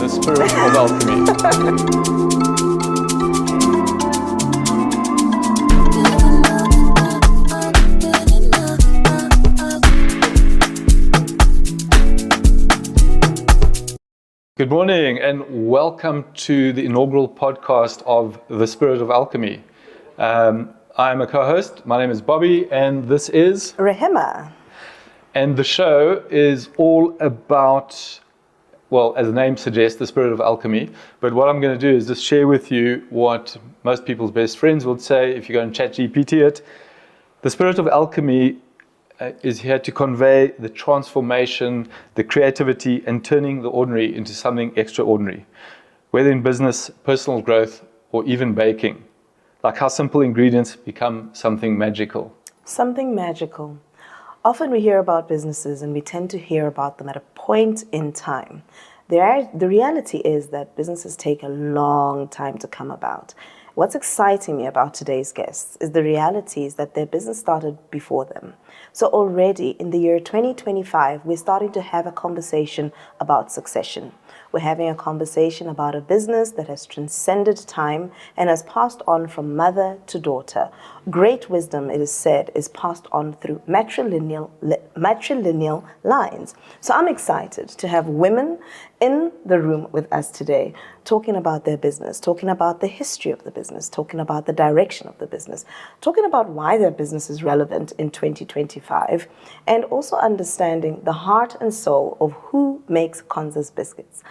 the spirit of alchemy. Good morning and welcome to the inaugural podcast of The Spirit of Alchemy. I'm a co-host. My name is Bobby and this is Rehema. And the show is all about, well, as the name suggests, the spirit of alchemy. But what I'm going to do is just share with you what most people's best friends would say if you go and ChatGPT it. The spirit of alchemy is here to convey the transformation, the creativity, and turning the ordinary into something extraordinary, whether in business, personal growth, or even baking. Like how simple ingredients become something magical. Something magical. Often we hear about businesses and we tend to hear about them at a point in time. The reality is that businesses take a long time to come about. What's exciting me about today's guests is the reality is that their business started before them. So already in the year 2025, we're starting to have a conversation about succession. We're having a conversation about a business that has transcended time and has passed on from mother to daughter. Great wisdom, it is said, is passed on through matrilineal lines. So I'm excited to have women in the room with us today, talking about their business, talking about the history of the business, talking about the direction of the business, talking about why their business is relevant in 2025, and also understanding the heart and soul of who makes Conza's biscuits.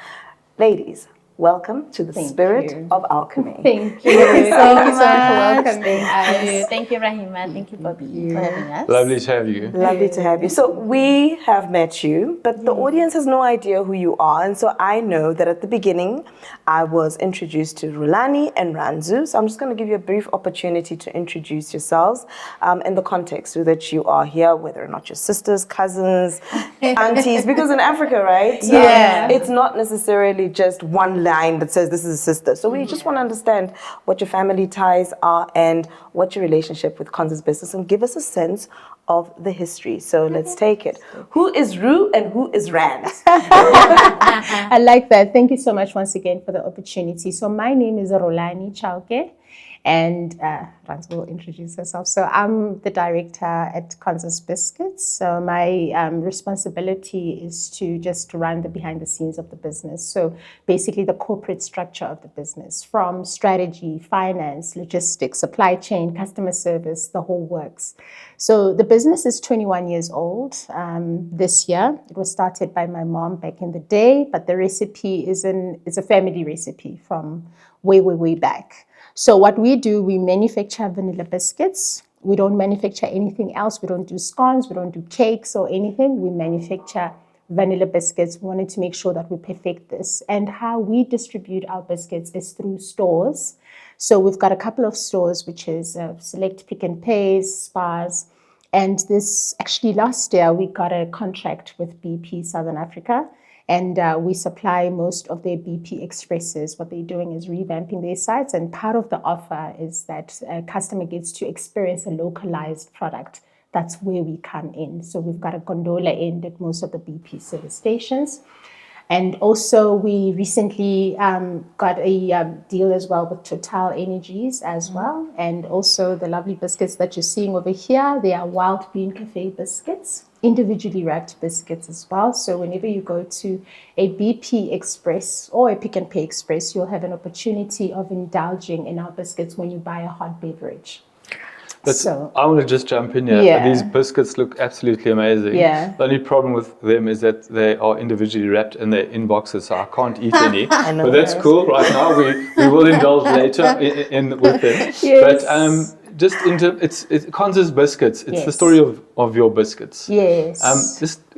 Ladies, welcome to the Spirit of Alchemy. Thank you. Thank you so much for welcoming us. Thank you, Rehema. Thank you, Bobby, for having us. Lovely to have you. Lovely to have you. So we have met you, but the audience has no idea who you are. And so I know that at the beginning, I was introduced to Rhulani and Rirhandzu. So I'm just going to give you a brief opportunity to introduce yourselves in the context so that you are here, whether or not your sisters, cousins, aunties, because in Africa, right? It's not necessarily just one line that says this is a sister. So we just want to understand what your family ties are and what your relationship with Conza's business, and give us a sense of the history. So let's take it. Who is Ru and who is Rand? I like that. Thank you so much once again for the opportunity. So my name is Rhulani Chauke, and Rhulani will introduce herself. So I'm the director at Conza's Biscuits. So my responsibility is to just run the behind the scenes of the business. So basically the corporate structure of the business, from strategy, finance, logistics, supply chain, customer service, the whole works. So the business is 21 years old this year. It was started by my mom back in the day, but the recipe is a family recipe from way back. So what we do, we manufacture vanilla biscuits. We don't manufacture anything else. We don't do scones. We don't do cakes or anything. We manufacture vanilla biscuits. We wanted to make sure that we perfect this. And how we distribute our biscuits is through stores. So we've got a couple of stores, which is Select Pick and Pays, Spars. And this, actually last year, we got a contract with BP Southern Africa. And we supply most of their BP Expresses. What they're doing is revamping their sites. And part of the offer is that a customer gets to experience a localized product. That's where we come in. So we've got a gondola end at most of the BP service stations. And also we recently got a deal as well with Total Energies as well. And also the lovely biscuits that you're seeing over here, they are Wild Bean Cafe biscuits, individually wrapped biscuits as well. So whenever you go to a BP Express or a Pick and Pay Express, you'll have an opportunity of indulging in our biscuits when you buy a hot beverage. So, I want to just jump in here. Yeah. These biscuits look absolutely amazing. Yeah. The only problem with them is that they are individually wrapped and they're in boxes, so I can't eat any. I know. But that's cool. Right now, we will indulge later in with them. Yes. But just it's Conza's Biscuits. It's Yes. the story of your biscuits. Yes.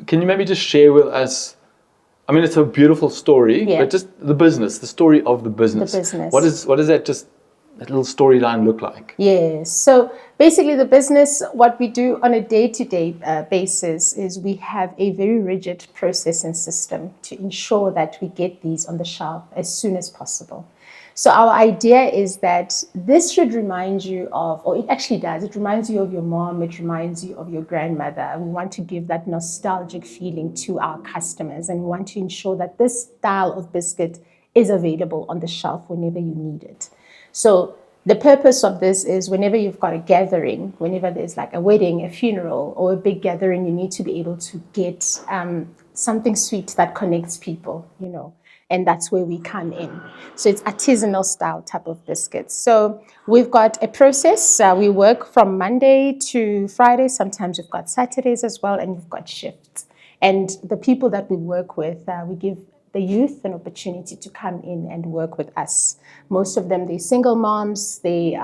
Can you maybe just share with us? I mean, it's a beautiful story, Yeah. but just the business, the story of the business. The business. What does that little storyline look like? Yes. So basically the business, what we do on a day-to-day basis is we have a very rigid process and system to ensure that we get these on the shelf as soon as possible. So our idea is that this should remind you of, or it actually does, it reminds you of your mom, it reminds you of your grandmother. We want to give that nostalgic feeling to our customers, and we want to ensure that this style of biscuit is available on the shelf whenever you need it. So the purpose of this is whenever you've got a gathering, whenever there's like a wedding, a funeral, or a big gathering, you need to be able to get something sweet that connects people, you know, and that's where we come in. So it's artisanal style type of biscuits. So we've got a process. We work from Monday to Friday. Sometimes we've got Saturdays as well, and we've got shifts. And the people that we work with, we give the youth an opportunity to come in and work with us. Most of them, they're single moms, they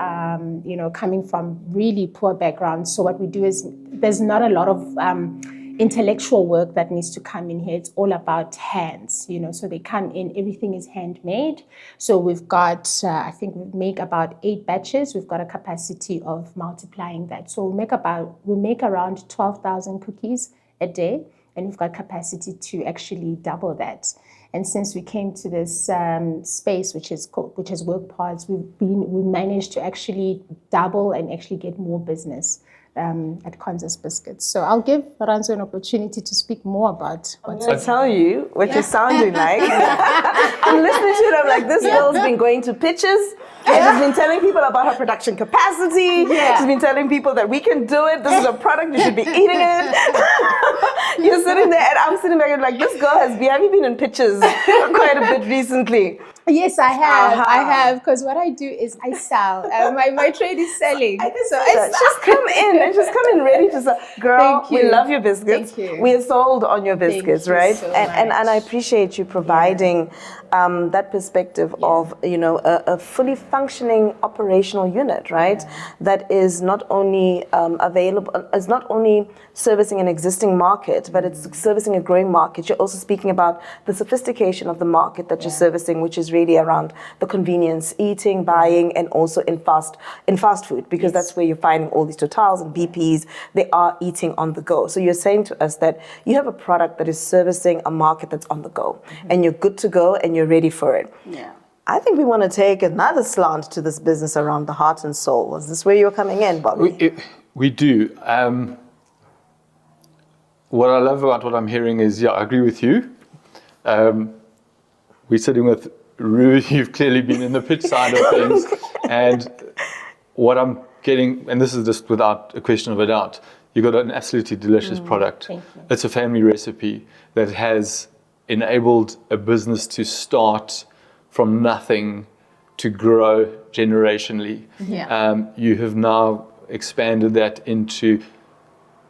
coming from really poor backgrounds. So what we do is there's not a lot of intellectual work that needs to come in here. It's all about hands, you know, so they come in, everything is handmade. So we've got, I think we make about 8 batches. We've got a capacity of multiplying that. So we make around 12,000 cookies a day, and we've got capacity to actually double that. And since we came to this space, which is work pods, we managed to actually double and actually get more business at Conza's Biscuits. So I'll give Rehhandzu an opportunity to speak more about what's I'll tell you what you're sounding like. I'm listening to it, I'm like, this girl's been going to pitches. And she's been telling people about her production capacity. She's been telling people that we can do it. This is a product, you should be eating it. You're sitting there and I'm sitting back and like, this girl have you been in pitches quite a bit recently? Yes, I have. I have, because what I do is I sell. My trade is selling. Just come in and just come in ready to sell. Girl, we love your biscuits. Thank you. We are sold on your biscuits, right? So and I appreciate you providing that perspective of, you know, a fully functioning operational unit, right? That is not only available, is not only servicing an existing market, but it's servicing a growing market. You're also speaking about the sophistication of the market that you're servicing, which is really around the convenience, eating, buying, and also in fast food, because that's where you're finding all these Totals and BPs. They are eating on the go. So you're saying to us that you have a product that is servicing a market that's on the go, and you're good to go and you're ready for it. Yeah. I think we want to take another slant to this business around the heart and soul. Is this where you're coming in, Bobby? We do. What I love about what I'm hearing is, I agree with you. We're sitting with Rue. You've clearly been in the pitch side of things. And what I'm getting, and this is just without a question of a doubt, you've got an absolutely delicious product. Thank you. It's a family recipe that has enabled a business to start from nothing to grow generationally. Yeah. You have now expanded that into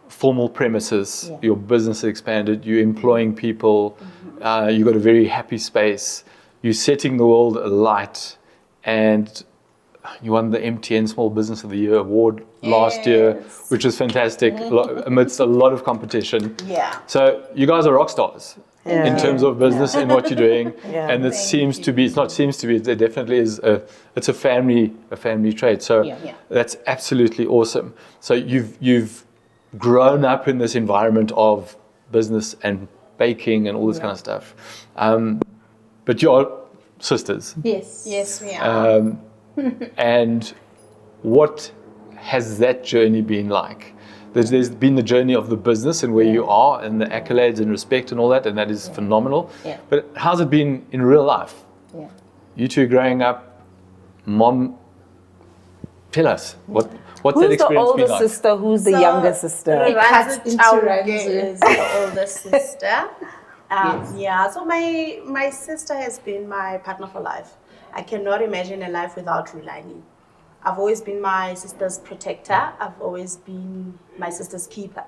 formal premises. Your business expanded. You're employing people. You've got a very happy space. You're setting the world alight, and you won the MTN Small Business of the Year award last year, which is fantastic, amidst a lot of competition. Yeah. So you guys are rock stars in terms of business and what you're doing. And it seems to be, it's not seems to be, it definitely is, it's a family trade. So that's absolutely awesome. So you've grown up in this environment of business and baking and all this kind of stuff. But you're sisters. Yes, we are. And what has that journey been like? There's been the journey of the business and where you are and the accolades and respect and all that, and that is phenomenal. But how's it been in real life? You two growing up, mom, tell us, what's that experience been like? Who's the older sister? Who's the younger sister? Rehhandzu Chauke is the older sister. So my sister has been my partner for life. I cannot imagine a life without Rhulani. I've always been my sister's protector. I've always been my sister's keeper.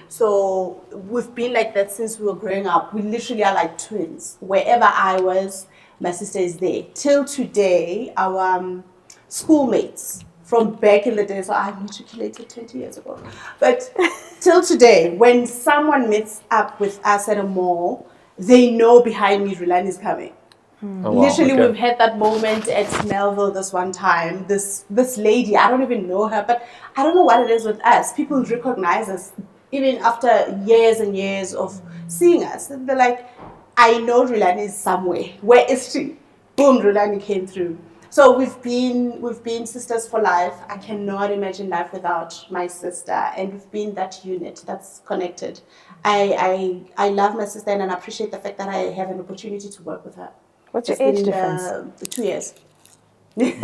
So we've been like that since we were growing up. We literally are like twins. Wherever I was, my sister is there. Till today, our schoolmates from back in the day, so I matriculated 20 years ago. But till today, when someone meets up with us at a mall, they know behind me Rhulani is coming. Oh, wow. Literally, we've had that moment at Melville this one time. This lady, I don't even know her, but I don't know what it is with us. People recognize us even after years and years of seeing us. They're like, I know Rhulani is somewhere. Where is she? boom, Rhulani came through. So we've been sisters for life. I cannot imagine life without my sister, and we've been that unit that's connected. I love my sister, and I appreciate the fact that I have an opportunity to work with her. What's your It's age been, difference? 2 years. Okay.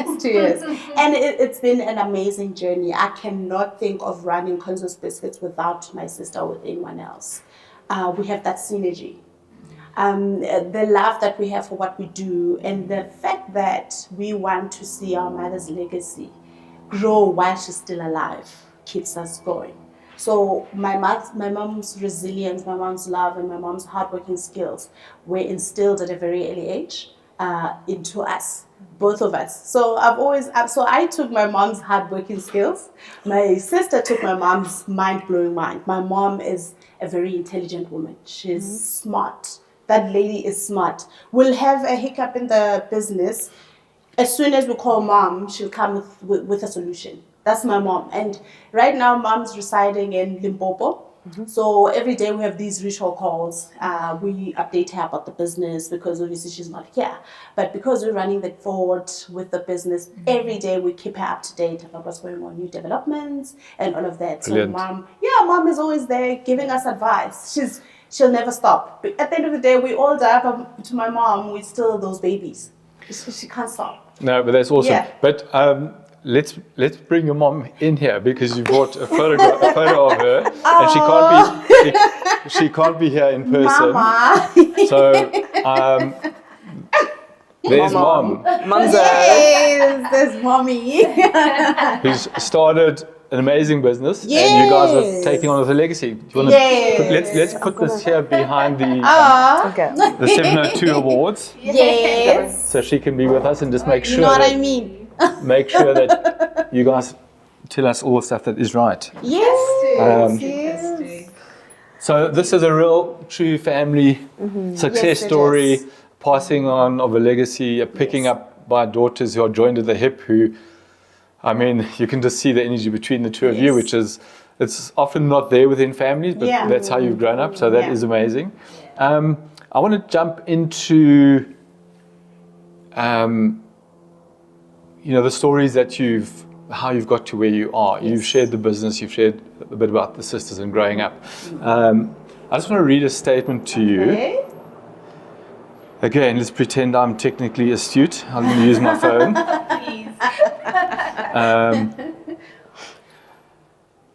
It's 2 years. And it's been an amazing journey. I cannot think of running Conza's Biscuits without my sister or with anyone else. We have that synergy. The love that we have for what we do, and the fact that we want to see our mother's legacy grow while she's still alive keeps us going. So my mom's resilience, my mom's love, and my mom's hardworking skills were instilled at a very early age into us, both of us. So I took my mom's hardworking skills. My sister took my mom's mind-blowing mind. My mom is a very intelligent woman. She's smart. That lady is smart. We'll have a hiccup in the business. As soon as we call mom, she'll come with a solution. That's my mom. And right now, mom's residing in Limpopo. So every day we have these ritual calls. We update her about the business because obviously she's not here. But because we're running the forward with the business, every day we keep her up to date about what's going on, new developments and all of that. Brilliant. So mom is always there giving us advice. She'll never stop. But at the end of the day, we all die, but to my mom, we're still those babies. She can't stop. No, but that's awesome. Yeah. But let's bring your mom in here because you brought a photo of her, and she can't be here in person. Mama. So there's mom, Yes, there's mommy. who's started an amazing business, and you guys are taking on with a legacy. Do you want to let's put this here behind the Okay. 702 awards, Yes. so she can be with us and just make sure You know what that, I mean? make sure that you guys tell us all the stuff that is right. Yes. So this is a real true family success Yes, it story, is. passing on of a legacy, picking up by daughters who are joined at the hip, who, I mean, you can just see the energy between the two of you, which is, it's often not there within families, but that's how you've grown up, so that is amazing. I want to jump into, the stories that how you've got to where you are. You've shared the business, you've shared a bit about the sisters and growing up. I just want to read a statement to you. Okay. Again, let's pretend I'm technically astute. I'm going to use my phone.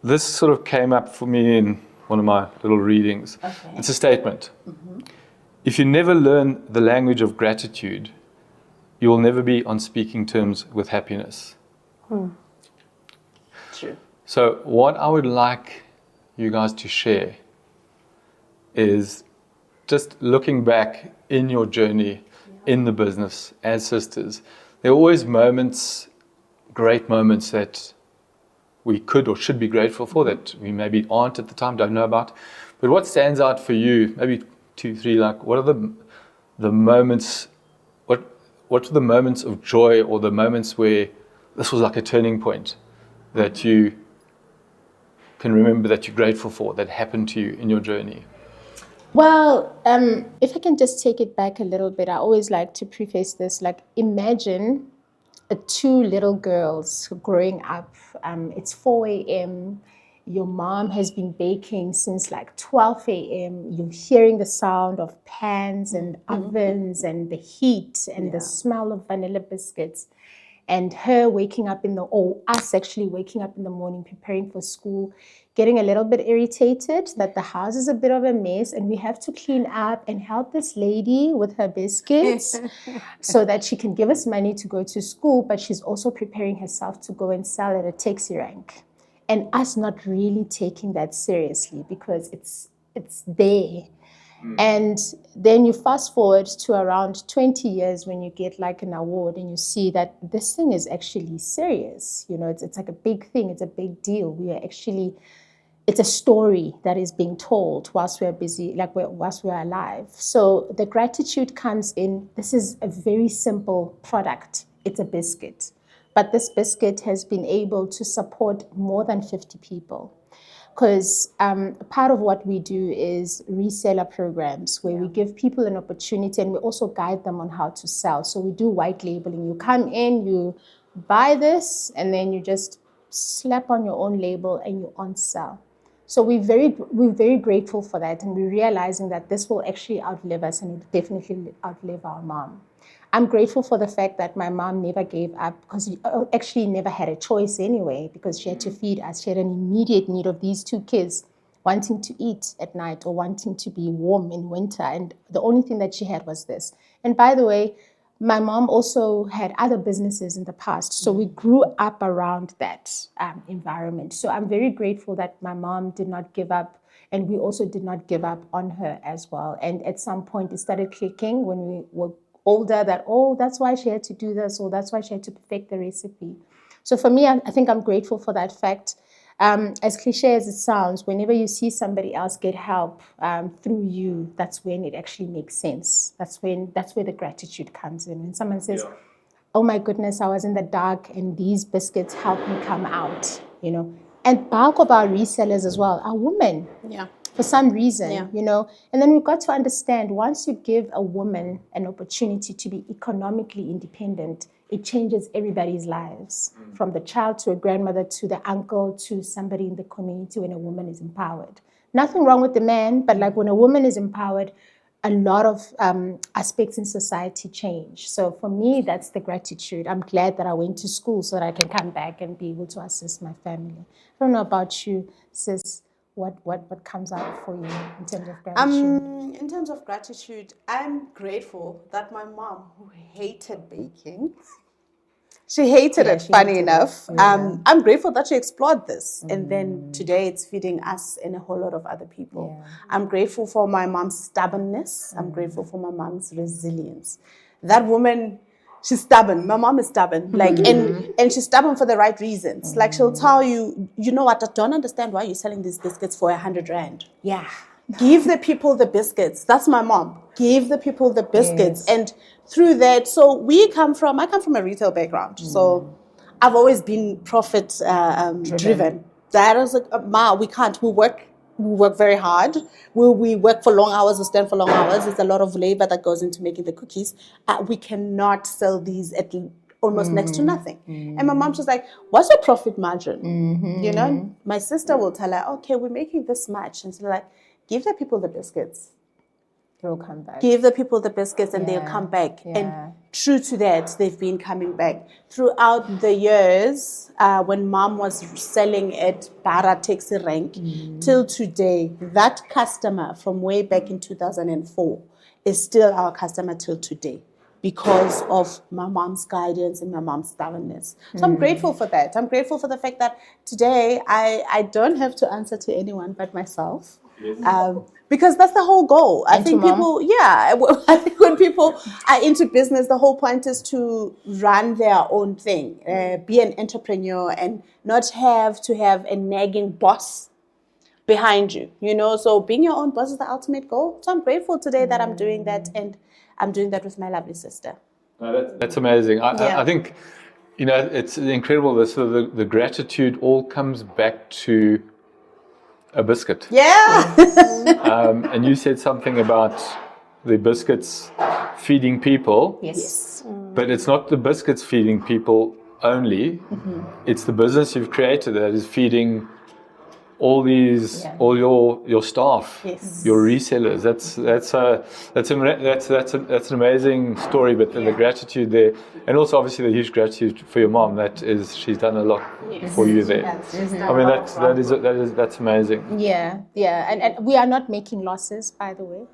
This sort of came up for me in one of my little readings. Okay. It's a statement. If you never learn the language of gratitude, you will never be on speaking terms with happiness. True. So what I would like you guys to share is just looking back in your journey in the business as sisters. There are always moments, great moments that we could or should be grateful for that we maybe aren't at the time, don't know about. But what stands out for you, maybe 2, 3, like what are the moments, what were the moments of joy or the moments where this was like a turning point that you can remember, that you're grateful for, that happened to you in your journey? Well, if I can just take it back a little bit, I always like to preface this, like imagine 2 little girls growing up. It's 4 a.m. Your mom has been baking since like 12 a.m. You're hearing the sound of pans and ovens and the heat and the smell of vanilla biscuits. And her waking up us actually waking up in the morning, preparing for school, getting a little bit irritated that the house is a bit of a mess and we have to clean up and help this lady with her biscuits so that she can give us money to go to school, but she's also preparing herself to go and sell at a taxi rank. And us not really taking that seriously because it's there. And then you fast forward to around 20 years when you get like an award and you see that this thing is actually serious. You know, it's like a big thing. It's a big deal. It's a story that is being told whilst we're busy, whilst we're alive. So the gratitude comes in. This is a very simple product. It's a biscuit. But this biscuit has been able to support more than 50 people. because part of what we do is reseller programs where we give people an opportunity and we also guide them on how to sell. So we do white labeling. You come in, you buy this, and then you just slap on your own label and you on sell. So we're very grateful for that, and we're realizing that this will actually outlive us, and it will definitely outlive our mom. I'm grateful for the fact that my mom never gave up, because she actually never had a choice anyway, because she had to feed us. She had an immediate need of these 2 kids wanting to eat at night or wanting to be warm in winter, and the only thing that she had was this. And by the way, my mom also had other businesses in the past, so we grew up around that environment. So I'm very grateful that my mom did not give up, and we also did not give up on her as well. And at some point, it started clicking when we were older that, oh, that's why she had to do this, or that's why she had to perfect the recipe. So for me, I think I'm grateful for that fact. As cliche as it sounds, whenever you see somebody else get help through you, that's when it actually makes sense. That's where the gratitude comes in. When someone says, oh my goodness, I was in the dark and these biscuits helped me come out, you know. And bulk of our resellers as well are women. Yeah. For some reason, you know. And then we've got to understand, once you give a woman an opportunity to be economically independent, it changes everybody's lives, from the child to a grandmother to the uncle to somebody in the community. When a woman is empowered, nothing wrong with the man, but like when a woman is empowered, a lot of aspects in society change. So for me, that's the gratitude. I'm glad that I went to school so that I can come back and be able to assist my family. I don't know about you, sis. What comes out for you in terms of gratitude? In terms of gratitude, I'm grateful that my mom, who hated baking, she hated it, funny enough. I'm grateful that she explored this. And then today it's feeding us and a whole lot of other people. Yeah. I'm grateful for my mom's stubbornness. I'm grateful for my mom's resilience. That woman, she's stubborn. My mom is stubborn. Like, and she's stubborn for the right reasons. Like, she'll tell you, you know what, I don't understand why you're selling these biscuits for 100 rand. Yeah. Give the people the biscuits. That's my mom. Give the people the biscuits. Yes. And through that, so I come from a retail background. So I've always been profit driven. That is we can't. We work very hard. We work for long hours, we stand for long hours. There's a lot of labor that goes into making the cookies. We cannot sell these at almost next to nothing. And my mom's just like, what's your profit margin? You know, my sister will tell her, okay, we're making this much. And so like, give the people the biscuits. They'll come back. Give the people the biscuits and they'll come back. Yeah. And true to that, they've been coming back. Throughout the years, when mom was selling at Bara Taxi Rank, till today, that customer from way back in 2004 is still our customer till today, because of my mom's guidance and my mom's stubbornness. So I'm grateful for that. I'm grateful for the fact that today I don't have to answer to anyone but myself. Yes. Because that's the whole goal. I think people, I think when people are into business, the whole point is to run their own thing, be an entrepreneur and not have to have a nagging boss behind you, you know. So being your own boss is the ultimate goal. So I'm grateful today that I'm doing that, and I'm doing that with my lovely sister. That's amazing. I think, you know, it's incredible. The gratitude all comes back to a biscuit. Yeah. And you said something about the biscuits feeding people. Yes. But it's not the biscuits feeding people only. It's the business you've created that is feeding all these, all your staff, your resellers. That's an amazing story. But the gratitude there, and also obviously the huge gratitude for your mom. She's done a lot for you there. I mean, that's amazing. Yeah, and we are not making losses, by the way.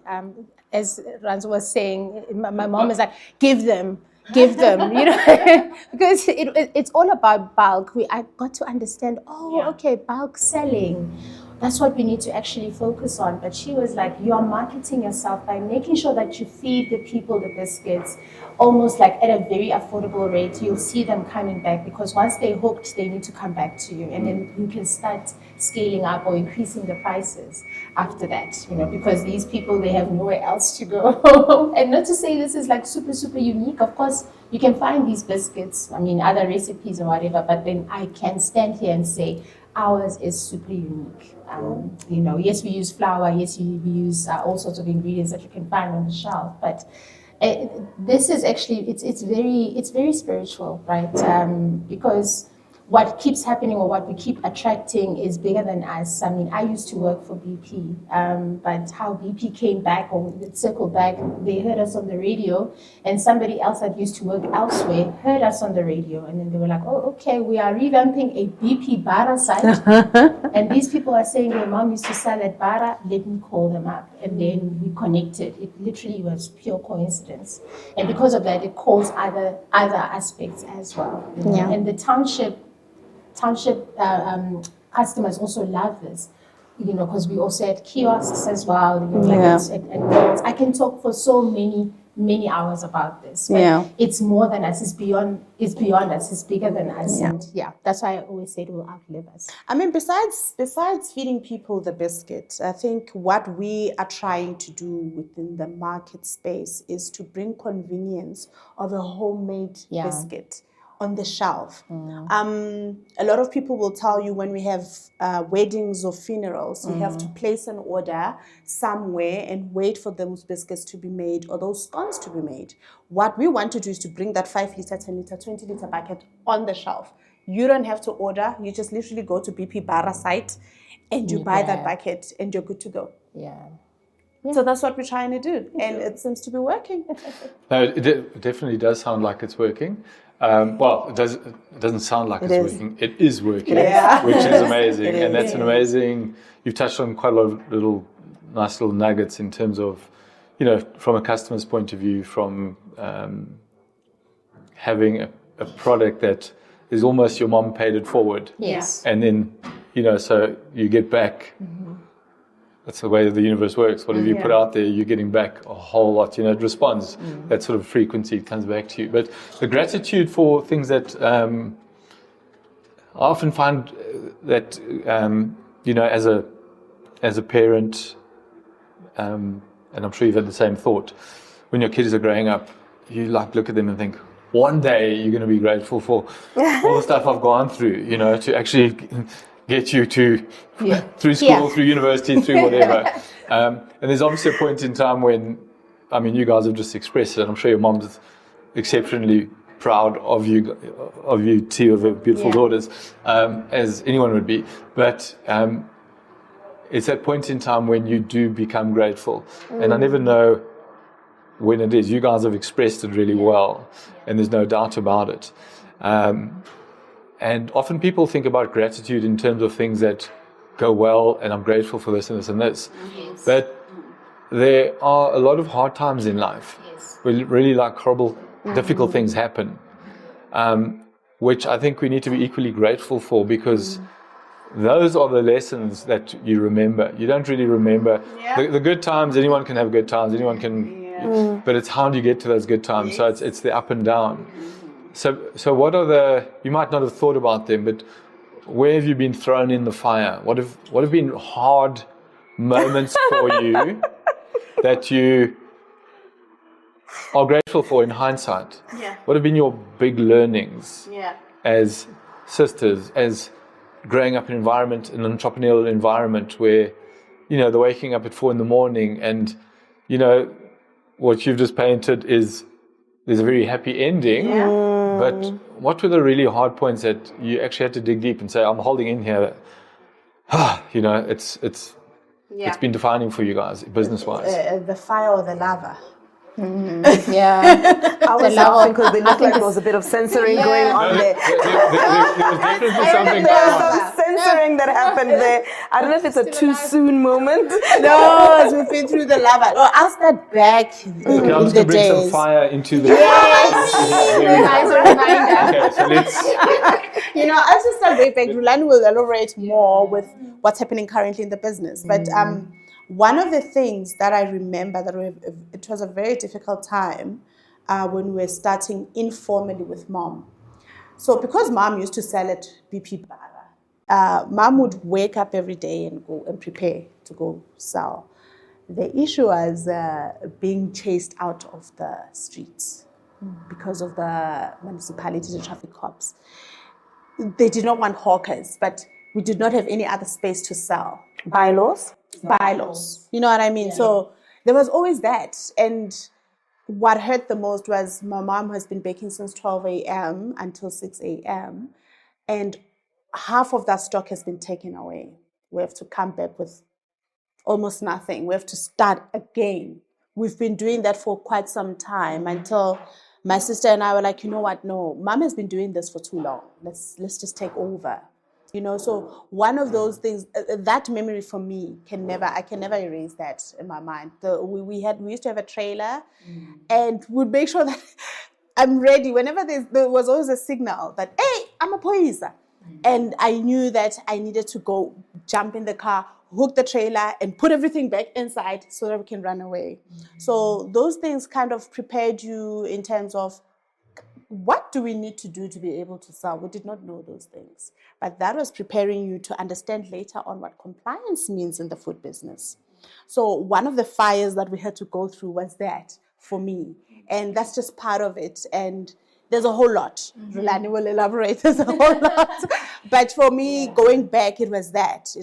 As Rhulani was saying, my mom is like, give them, you know, because it's all about bulk. I got to understand, okay, bulk selling. That's what we need to actually focus on. But she was like, you are marketing yourself by making sure that you feed the people the biscuits almost like at a very affordable rate. You'll see them coming back, because once they're hooked, they need to come back to you. And then you can start scaling up or increasing the prices after that, you know, because these people, they have nowhere else to go. And not to say this is like super, super unique. Of course, you can find these biscuits, I mean, other recipes or whatever, but then I can stand here and say, ours is super unique. Yes, we use flour. Yes, we use all sorts of ingredients that you can find on the shelf. But this is actually it's very spiritual, right? Because what keeps happening or what we keep attracting is bigger than us. I mean, I used to work for BP, but how BP came back or it circled back, they heard us on the radio, and somebody else that used to work elsewhere heard us on the radio, and then they were like, oh, okay, we are revamping a BP bara site, and these people are saying their mom used to sell at bara, let me call them up, and then we connected. It literally was pure coincidence, and because of that, it calls other aspects as well. Yeah. And the township customers also love this, because we also had kiosks as well. I can talk for so many hours about this. But it's more than us. It's beyond us. It's bigger than us. Yeah. And that's why I always say it will outlive us. I mean, besides feeding people the biscuit, I think what we are trying to do within the market space is to bring convenience of a homemade biscuit on the shelf. A lot of people will tell you when we have weddings or funerals, we have to place an order somewhere and wait for those biscuits to be made or those scones to be made. What we want to do is to bring that 5 liter, 10 liter, 20 liter bucket on the shelf. You don't have to order. You just literally go to BP Bara site and you buy that bucket and you're good to go. Yeah. So that's what we're trying to do, and it seems to be working. No, it definitely does sound like it's working. Well, it doesn't sound like it's working. It is working, which is amazing. And that's an amazing, you've touched on quite a lot of nice little nuggets in terms of, from a customer's point of view, from having a product that is almost your mom paid it forward. Yes. And then, so you get back. That's the way the universe works. Whatever you put out there, you're getting back a whole lot. It responds. That sort of frequency comes back to you. But the gratitude for things that I often find that as a parent, and I'm sure you've had the same thought, when your kids are growing up, you look at them and think, one day you're going to be grateful for all the stuff I've gone through. To actually get you to through school, through university, through whatever. And there's obviously a point in time when, you guys have just expressed it. I'm sure your mom's exceptionally proud of you two of her beautiful daughters, as anyone would be. But it's that point in time when you do become grateful. And I never know when it is. You guys have expressed it really well, and there's no doubt about it. And often people think about gratitude in terms of things that go well, and I'm grateful for this and this and this. Yes. But there are a lot of hard times in life where really horrible, difficult things happen, which I think we need to be equally grateful for, because those are the lessons that you remember. You don't really remember the good times. Anyone can have good times. Anyone can, but it's how do you get to those good times? So it's the up and down. So what are you might not have thought about them, but where have you been thrown in the fire? What have been hard moments for you that you are grateful for in hindsight? Yeah. What have been your big learnings Yeah. as sisters, as growing up in an entrepreneurial environment where, they're waking up at 4 a.m. and, what you've just painted is there's a very happy ending. Yeah. But what were the really hard points that you actually had to dig deep and say, I'm holding in here? It's been defining for you guys, business-wise. The fire or the lava. I was laughing because it looked like there was a bit of censoring going on there. There was definitely something There going was on. some censoring that happened there. I don't know if it's a too soon moment. No, we've been through the lava. Oh, I'll start back Okay, I'm in just the going to bring some days. fire into the... Okay, so let's... I'll just start way back. Rhulani will elaborate more with what's happening currently in the business. But one of the things that I remember it was a very difficult time when we were starting informally with mom. So because mom used to sell at BP Bara, mom would wake up every day and go and prepare to go sell. The issue was being chased out of the streets because of the municipality, the traffic cops. They did not want hawkers, but we did not have any other space to sell. Bylaws? Bylaws. You know what I mean? Yeah. So there was always that. And what hurt the most was my mom has been baking since 12 a.m. until 6 a.m. And half of that stock has been taken away. We have to come back with almost nothing. We have to start again. We've been doing that for quite some time until my sister and I were like, you know what? No, mom has been doing this for too long. Let's just take over. You know, so one of those things, that memory for me I can never erase that in my mind. We used to have a trailer, and we'd make sure that I'm ready whenever there was always a signal that, hey, I'm a police. And I knew that I needed to go jump in the car, hook the trailer, and put everything back inside so that we can run away. So those things kind of prepared you in terms of, what do we need to do to be able to sell? We did not know those things. But that was preparing you to understand later on what compliance means in the food business. So one of the fires that we had to go through was that for me. And that's just part of it. And there's a whole lot. Rhulani will elaborate. There's a whole lot. But for me, going back, it was that.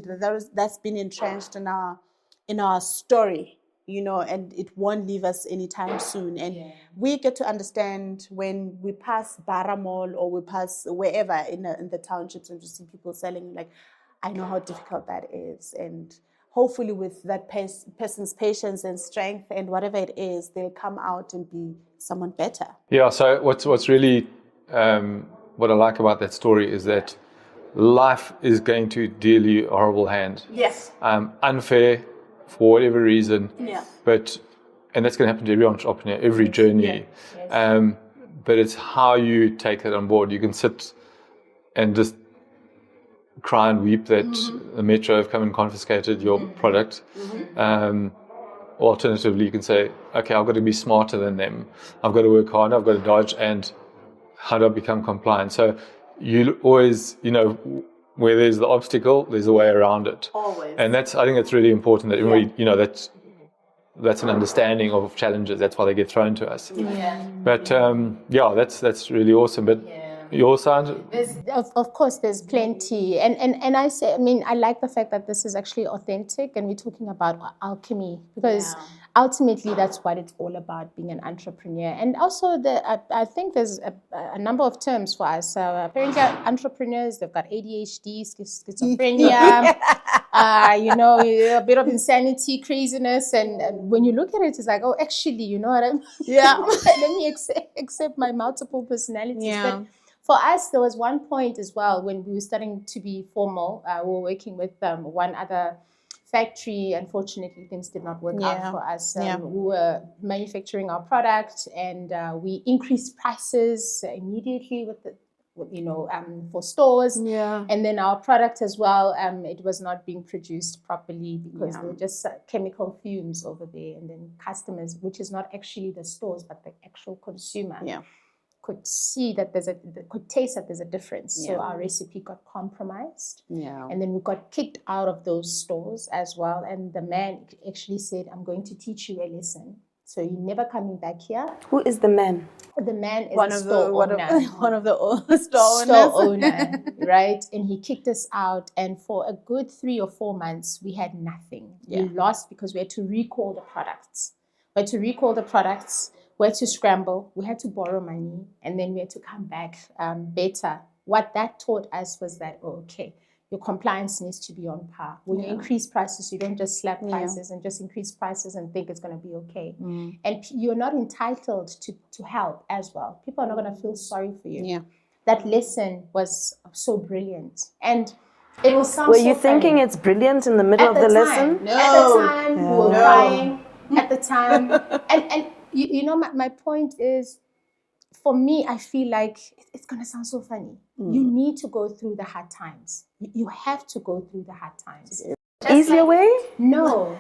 That's been entrenched in our story. You know, and it won't leave us anytime soon. And we get to understand when we pass Bara Mall or we pass wherever in the townships and just see people selling, like, I know how difficult that is. And hopefully with that person's patience and strength and whatever it is, they'll come out and be someone better. Yeah, so what's really, what I like about that story is that life is going to deal you a horrible hand. Yes. Unfair, for whatever reason, but and that's going to happen to every entrepreneur, every journey. But it's how you take that on board. You can sit and just cry and weep that the Metro have come and confiscated your product. Alternatively, you can say, okay, I've got to be smarter than them. I've got to work hard. I've got to dodge. And how do I become compliant? So you always, you know, where there's the obstacle, there's a way around it. Always. And I think that's really important that everybody, you know, that's an understanding of challenges. That's why they get thrown to us. But that's really awesome. But your side? Of course, there's plenty. And I say, I mean, I like the fact that this is actually authentic and we're talking about alchemy because ultimately that's what it's all about, being an entrepreneur. And also, I think there's a number of terms for us. Apparently, entrepreneurs, they've got ADHD, schizophrenia, you know, a bit of insanity, craziness. And when you look at it, it's like, oh, actually, you know what I mean? Let me accept my multiple personalities. But for us, there was one point as well when we were starting to be formal. We were working with one other factory. Unfortunately, things did not work out for us. We were manufacturing our product and we increased prices immediately for stores. And then our product as well, it was not being produced properly because there were just chemical fumes over there. And then customers, which is not actually the stores, but the actual consumer. Could see that could taste that there's a difference. So our recipe got compromised. And then we got kicked out of those stores as well. And the man actually said, I'm going to teach you a lesson. So you're never coming back here. Who is the man? The man is one a of store the owner. one of the store owner, right? And he kicked us out. And for a good 3 or 4 months, we had nothing. We lost because we had to recall the products. We had to scramble, we had to borrow money, and then we had to come back better. What that taught us was that, your compliance needs to be on par. When you increase prices, you don't just slap prices and just increase prices and think it's going to be okay. And you're not entitled to help as well. People are not going to feel sorry for you. That lesson was so brilliant. And it will sound Were you thinking it's brilliant in the middle of the lesson? No. At the time, we were crying. At the time. And you know, my point is, for me, I feel like it's going to sound so funny. You need to go through the hard times. You have to go through the hard times. Easier way? No.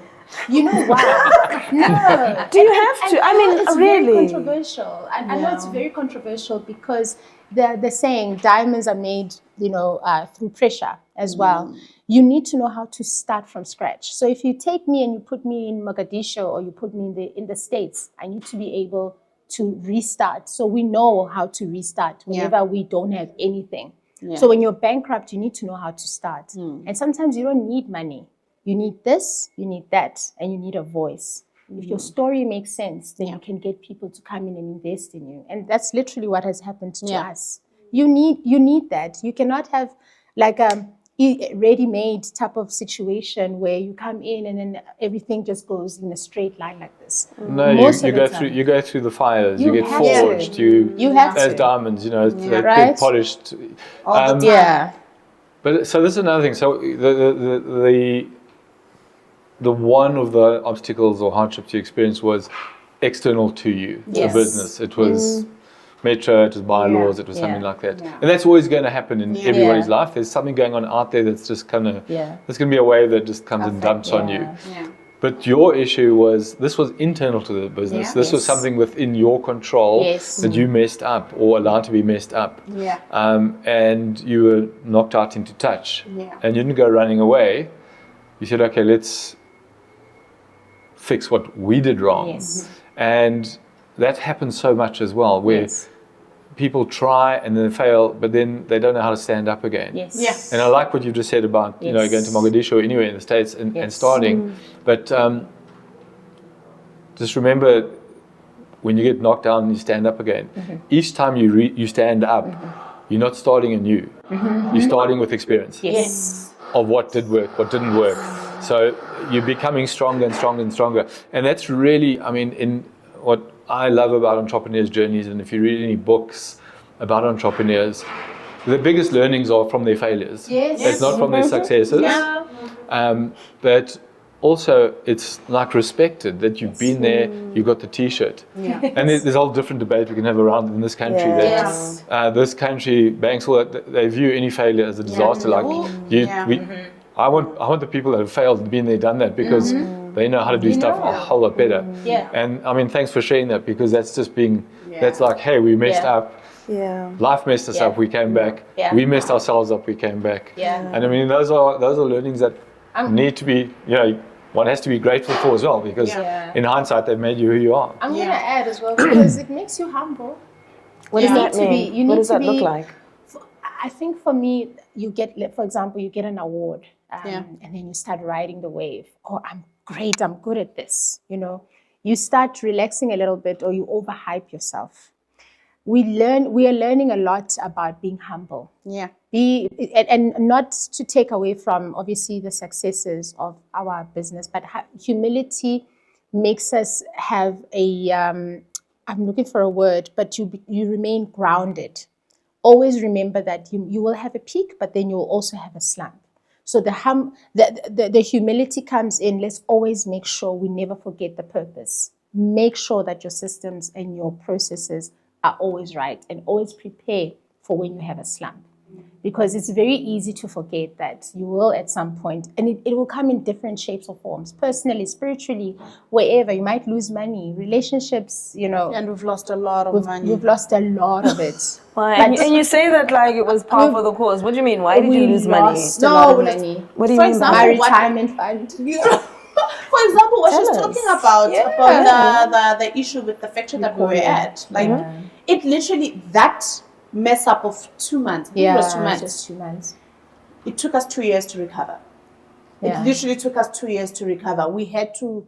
You know why? No. Do you have to? I mean, it's really? Very controversial. I know it's very controversial because the saying, diamonds are made, through pressure as well. You need to know how to start from scratch. So if you take me and you put me in Mogadishu or you put me in the States, I need to be able to restart. So we know how to restart whenever we don't have anything. So when you're bankrupt, you need to know how to start. And sometimes you don't need money. You need this, you need that, and you need a voice. If your story makes sense, then you can get people to come in and invest in you. And that's literally what has happened to us. You need that. You cannot have like a ready-made type of situation where you come in and then everything just goes in a straight line like this. No, you go through the fires. You get forged. You have as to. diamonds. You know, they Right. get polished. Yeah. But so this is another thing. So the one of the obstacles or hardships you experienced was external to you, the business. It was metro, it was bylaws, it was something like that. And that's always going to happen in everybody's life. There's something going on out there that's just kind of, there's going to be a wave that just comes and dumps on you. But your issue was, this was internal to the business. This was something within your control that you messed up or allowed to be messed up. And you were knocked out into touch. And you didn't go running away. You said, okay, let's fix what we did wrong. And that happens so much as well, where people try and then fail, but then they don't know how to stand up again. And I like what you just said about you know, going to Mogadishu or anywhere in the States and starting. But just remember, when you get knocked down and you stand up again, each time you stand up, you're not starting anew. You're starting with experience of what did work, what didn't work. So you're becoming stronger and stronger and stronger. And that's really, I mean, in what I love about entrepreneurs' journeys, and if you read any books about entrepreneurs, the biggest learnings are from their failures. It's not from their successes. But also, it's like respected that you've been there, you got the T-shirt. And there's a whole different debate we can have around in this country. This country, banks, they view any failure as a disaster. I want the people that have failed, been there, done that, because they know how to do stuff a whole lot better. And I mean, thanks for sharing that, because that's just being, that's like, hey, we messed up. Life messed us up, we came back. We messed ourselves up, we came back. And I mean, those are learnings that need to be, you know, one has to be grateful for as well, because in hindsight, they've made you who you are. I'm going to add as well, because it makes you humble. What does that mean? What does that look like? I think for me, you get, for example, you get an award. And then you start riding the wave. Oh, I'm great, I'm good at this. You know, you start relaxing a little bit, or you overhype yourself. We are learning a lot about being humble. And not to take away from obviously the successes of our business, but humility makes us have a, I'm looking for a word, but you remain grounded. Always remember that you will have a peak, but then you'll also have a slump. So the humility comes in. Let's always make sure we never forget the purpose. Make sure that your systems and your processes are always right, and always prepare for when you have a slump. Because it's very easy to forget that you will at some point, and it will come in different shapes or forms, personally, spiritually, wherever. You might lose money, relationships, you know. And we've lost a lot of money. We've lost a lot of it. And you say that like it was par for the course. What do you mean? Why did you lose money? Money. What do you mean? My retirement fund. For example, what she's talking about the issue with the factory that we were at, like it literally, that mess up of 2 months. It was 2 months. Just 2 months. It took us 2 years to recover. It literally took us 2 years to recover. We had to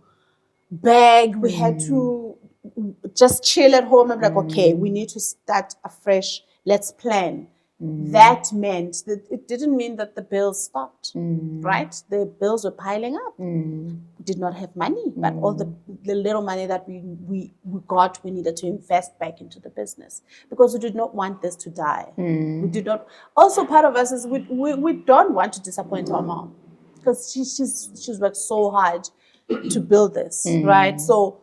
beg. We had to just chill at home and be like, okay, we need to start afresh. Let's plan. That meant that it didn't mean that the bills stopped, right? The bills were piling up. We did not have money, but all the little money that we got, we needed to invest back into the business, because we did not want this to die. We did not. Also, part of us is we don't want to disappoint our mom, because she's worked so hard to build this, right? So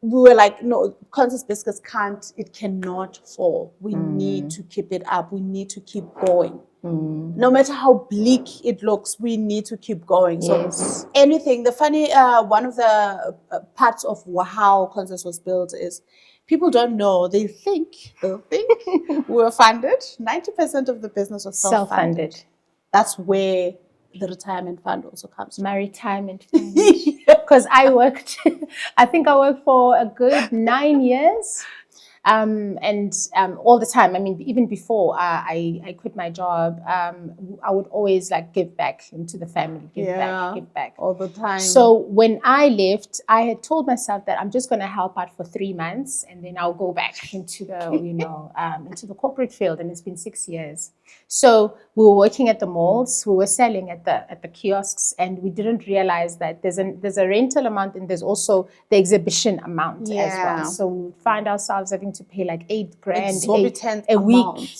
we were like, no, Conza's Biscuits cannot fall. We need to keep it up. We need to keep going. No matter how bleak it looks, we need to keep going. So anything, the funny, one of the parts of how Conza's was built is people don't know. They'll think we were funded. 90% of the business was self-funded. That's where the retirement fund also comes from. My retirement fund. Because I think I worked for a good 9 years. And all the time, I mean, even before I quit my job, I would always like give back into the family, give back. All the time. So when I left, I had told myself that I'm just going to help out for 3 months and then I'll go back into the, into the corporate field. And it's been 6 years. So we were working at the malls, we were selling at the kiosks, and we didn't realize that there's a rental amount and there's also the exhibition amount as well. So we would find ourselves having to pay like $8,000 a week.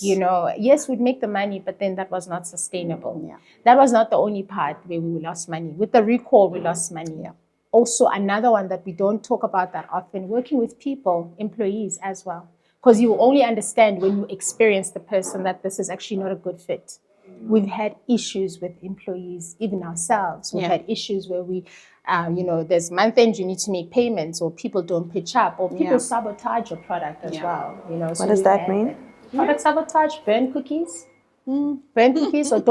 Yes, we'd make the money, but then that was not sustainable. Yeah. That was not the only part where we lost money. With the recall, we lost money. Yeah. Also, another one that we don't talk about that often, working with people, employees as well. Because you only understand when you experience the person that this is actually not a good fit. We've had issues with employees, even ourselves. We've had issues where we, there's month end, you need to make payments, or people don't pitch up, or people sabotage your product as well. What does that mean? Product sabotage, burn cookies. Burn cookies, or you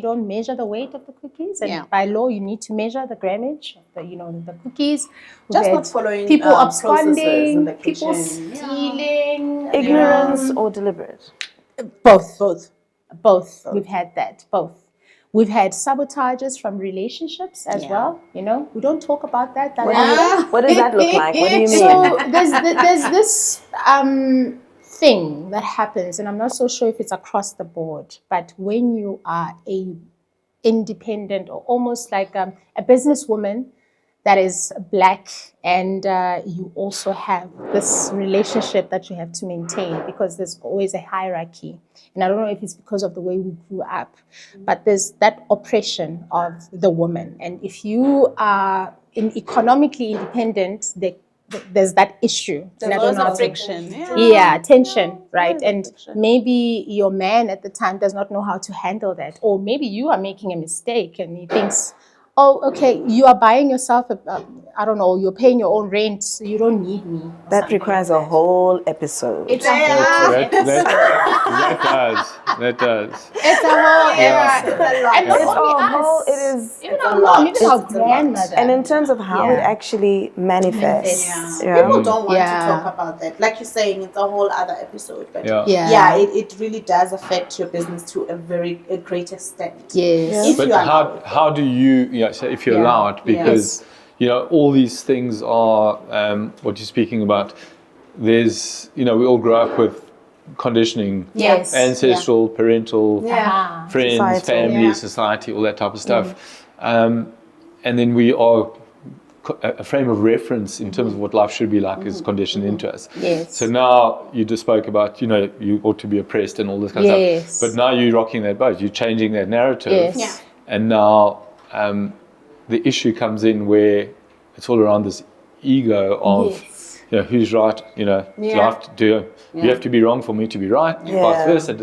don't measure the weight of the cookies, and by law you need to measure the grammage of the cookies. Just not following people absconding, people stealing, Ignorance or deliberate? Both. We've had that. Both. We've had sabotages from relationships as well. We don't talk about that. What does that look like? What do you mean? So there's this thing that happens, and I'm not so sure if it's across the board, but when you are a independent or almost like a businesswoman that is Black, and you also have this relationship that you have to maintain, because there's always a hierarchy. And I don't know if it's because of the way we grew up, but there's that oppression of the woman. And if you are economically independent, there's that issue. There's always a friction. Tension, right? And maybe your man at the time does not know how to handle that. Or maybe you are making a mistake and he thinks, oh, okay, you are buying yourself, you're paying your own rent, so you don't need me. That requires a whole episode. It's a whole That does. It's a whole era. And It's not a only whole, us. it is. Even our mom, even our grandmother. And in terms of how it actually manifests. People don't want to talk about that. Like you're saying, it's a whole other episode. But it really does affect your business to a great extent. Yes. If But you are how do you, so if you're allowed, because all these things are what you're speaking about. There's, we all grow up with conditioning, ancestral, parental, friends, Societal. family, society, all that type of stuff. And then we are a frame of reference in terms of what life should be like is conditioned into us. Yes. So now you just spoke about, you ought to be oppressed and all this kind of stuff. But now you're rocking that boat. You're changing that narrative. Yes. Yeah. And now the issue comes in where it's all around this ego of, who's right, you have to be wrong for me to be right, vice versa.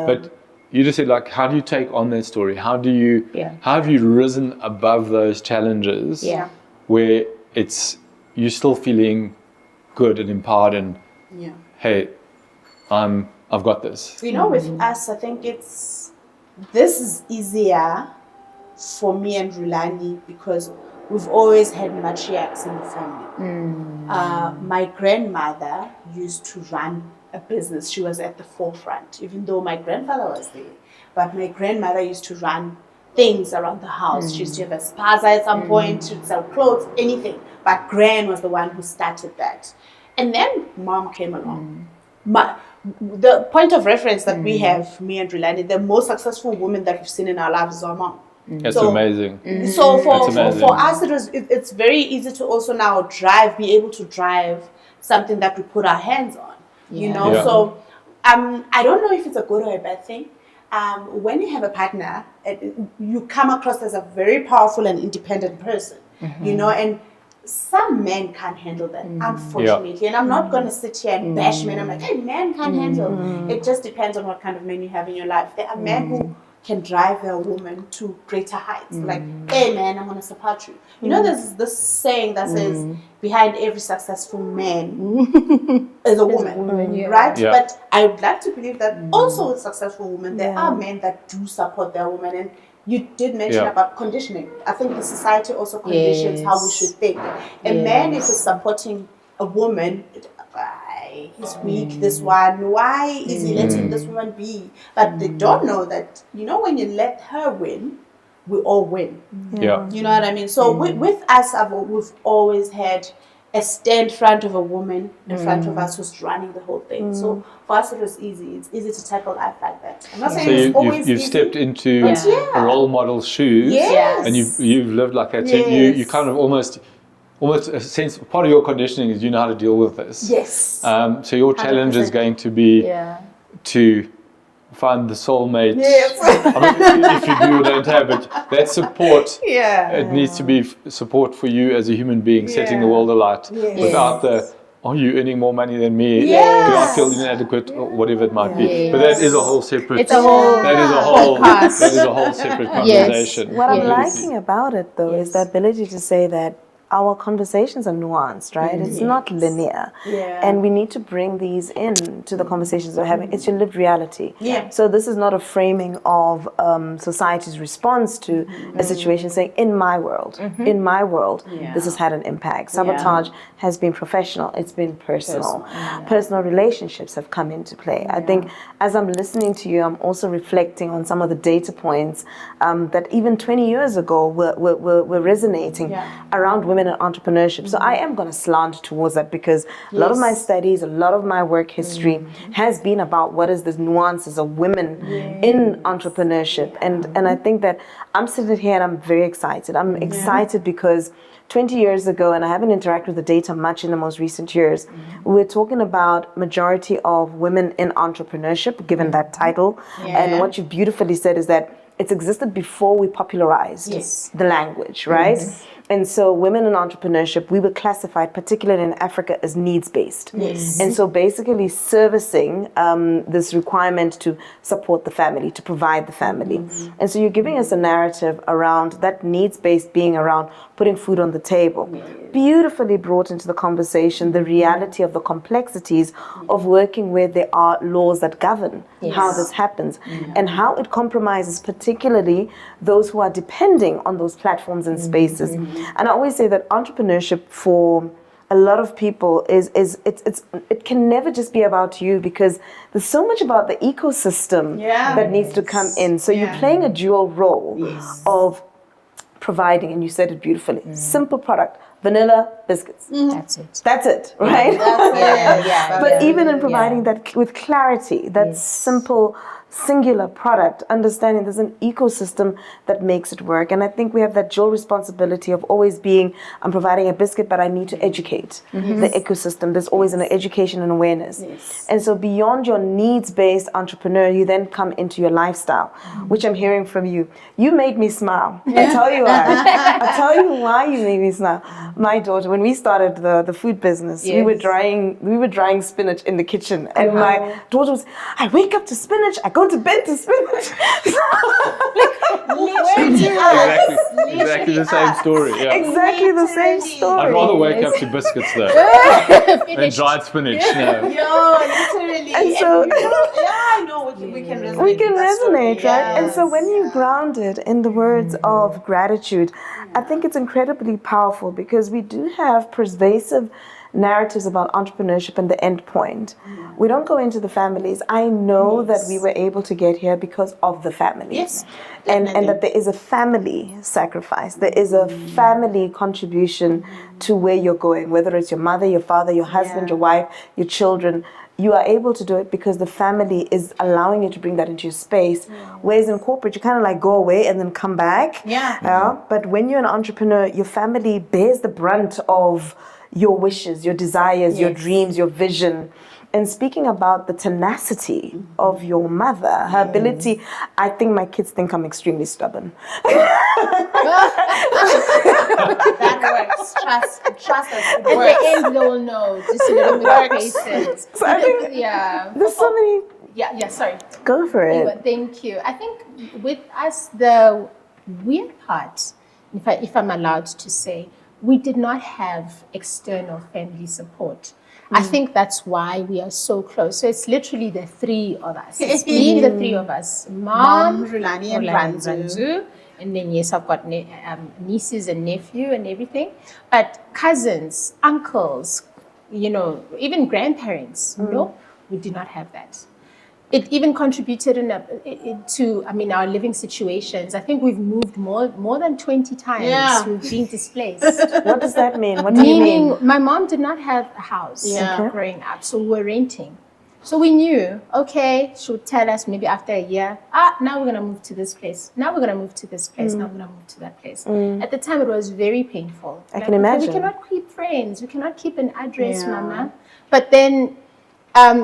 But you just said, like, how do you take on that story? How have you risen above those challenges where you're still feeling good and empowered and, hey, I've got this. with us, I think this is easier for me and Rhulani because we've always had matriarchs in the family. My grandmother used to run a business. She was at the forefront, even though my grandfather was there. But my grandmother used to run things around the house. She used to have a spaza at some point. She'd sell clothes, anything. But Gran was the one who started that. And then Mom came along. The point of reference that we have, me and Rhulani, the most successful woman that we've seen in our lives is our mom. That's amazing. So for us, it's very easy to also now be able to drive something that we put our hands on. So I don't know if it's a good or a bad thing. When you have a partner, you come across as a very powerful and independent person, and some men can't handle that, unfortunately. And I'm not going to sit here and bash men. I'm like, hey, men can't handle. It just depends on what kind of men you have in your life. There are men who can drive a woman to greater heights. Like, hey, man, I'm going to support you. There's this saying that says, behind every successful man is a woman, right? Yeah. But I would like to believe that also with successful women, there are men that do support their woman. And you did mention about conditioning. I think the society also conditions how we should think. A man, if he's supporting a woman, okay, he's weak, this one, why is he letting this woman be? But they don't know that, when you let her win, we all win. Yeah. You know what I mean? So with us, we've always had a stand front of a woman in front of us who's running the whole thing. So for us, it was easy. It's easy to tackle life like that. I'm not saying it's So always you've easy. stepped into a role model's shoes, Yes. and you've lived like that. So you kind of almost a sense, part of your conditioning is you know how to deal with this. Yes. So your challenge is 100%. going to be to find the soulmate. Yes. I mean, if you do or don't have it, that support. Yeah. It needs to be support for you as a human being, setting the world alight, without the. Are you earning more money than me? Yes. Do I feel inadequate? Or whatever it might be. Yes. But that is a whole separate. It's a whole That is a whole. podcast. That is a whole separate Yes. conversation. What I'm Yes. liking about it, though, is the ability to say that our conversations are nuanced, right? It's not linear. Yeah. And we need to bring these in to the conversations we're having. It's your lived reality. Yeah. So this is not a framing of society's response to a situation saying, in my world, this has had an impact. Sabotage has been professional. It's been personal. Personal relationships have come into play. I think as I'm listening to you, I'm also reflecting on some of the data points that even 20 years ago were resonating around women and entrepreneurship. So I am going to slant towards that because a lot of my studies, a lot of my work history has been about what is the nuances of women in entrepreneurship. And I think that I'm sitting here and I'm very excited. I'm excited because 20 years ago, and I haven't interacted with the data much in the most recent years, we were talking about majority of women in entrepreneurship, given that title. And what you beautifully said is that it's existed before we popularized the language, right? And so women in entrepreneurship, we were classified, particularly in Africa, as needs-based. And so basically servicing this requirement to support the family, to provide the family. And so you're giving us a narrative around that needs-based being around putting food on the table. Beautifully brought into the conversation the reality of the complexities of working where there are laws that govern how this happens and how it compromises particularly those who are depending on those platforms and spaces. And I always say that entrepreneurship for a lot of people it can never just be about you because there's so much about the ecosystem that needs to come in. So you're playing a dual role of providing, and you said it beautifully, simple product, vanilla biscuits. That's it. That's it, right? But even in providing that with clarity, that simple, singular product, understanding there's an ecosystem that makes it work. And I think we have that dual responsibility of always being, I'm providing a biscuit, but I need to educate the ecosystem. There's always an education and awareness. And so beyond your needs-based entrepreneur, you then come into your lifestyle, which I'm hearing from you. You made me smile. I tell you why. I tell you why you made me smile. My daughter, when we started the food business, we were drying spinach in the kitchen. And my daughter was, I wake up to spinach, I go to bed to spinach. Exactly the same story. Yeah. Exactly the same story. I'd rather wake up to biscuits though than dried spinach. No. Literally. And so I know we can resonate. we can with that resonate, story. right? And so when you ground it in the words of gratitude, I think it's incredibly powerful because we do have pervasive narratives about entrepreneurship and the end point. We don't go into the families. I know that we were able to get here because of the families. And that there is a family sacrifice. There is a family contribution to where you're going, whether it's your mother, your father, your husband, your wife, your children. You are able to do it because the family is allowing you to bring that into your space. Whereas in corporate, you kind of like go away and then come back. But when you're an entrepreneur, your family bears the brunt of your wishes, your desires, your dreams, your vision. And speaking about the tenacity of your mother, her ability, I think my kids think I'm extremely stubborn. That works. Trust us. It At the works. end, they'll know. Just a little bit of patience. So I think There's so many. Sorry. Go for it. Thank you. I think with us, the weird part, if I'm allowed to say, we did not have external family support. I think that's why we are so close. So it's literally the three of us. It's been the three of us. Mom, Rhulani and Rirhandzu, and then yes, I've got nieces and nephew and everything. But cousins, uncles, even grandparents. Nope, we did not have that. It even contributed to our living situations. I think we've moved more than 20 times. Yeah. We've been displaced. What does that mean? What do you Meaning, mean? my mom did not have a house growing up, so we were renting. So we knew, okay, she would tell us maybe after a year, now we're going to move to this place. Now we're going to move to this place. Now we're going to move to that place. At the time, it was very painful. I can imagine. We cannot keep friends. We cannot keep an address, Mama. But then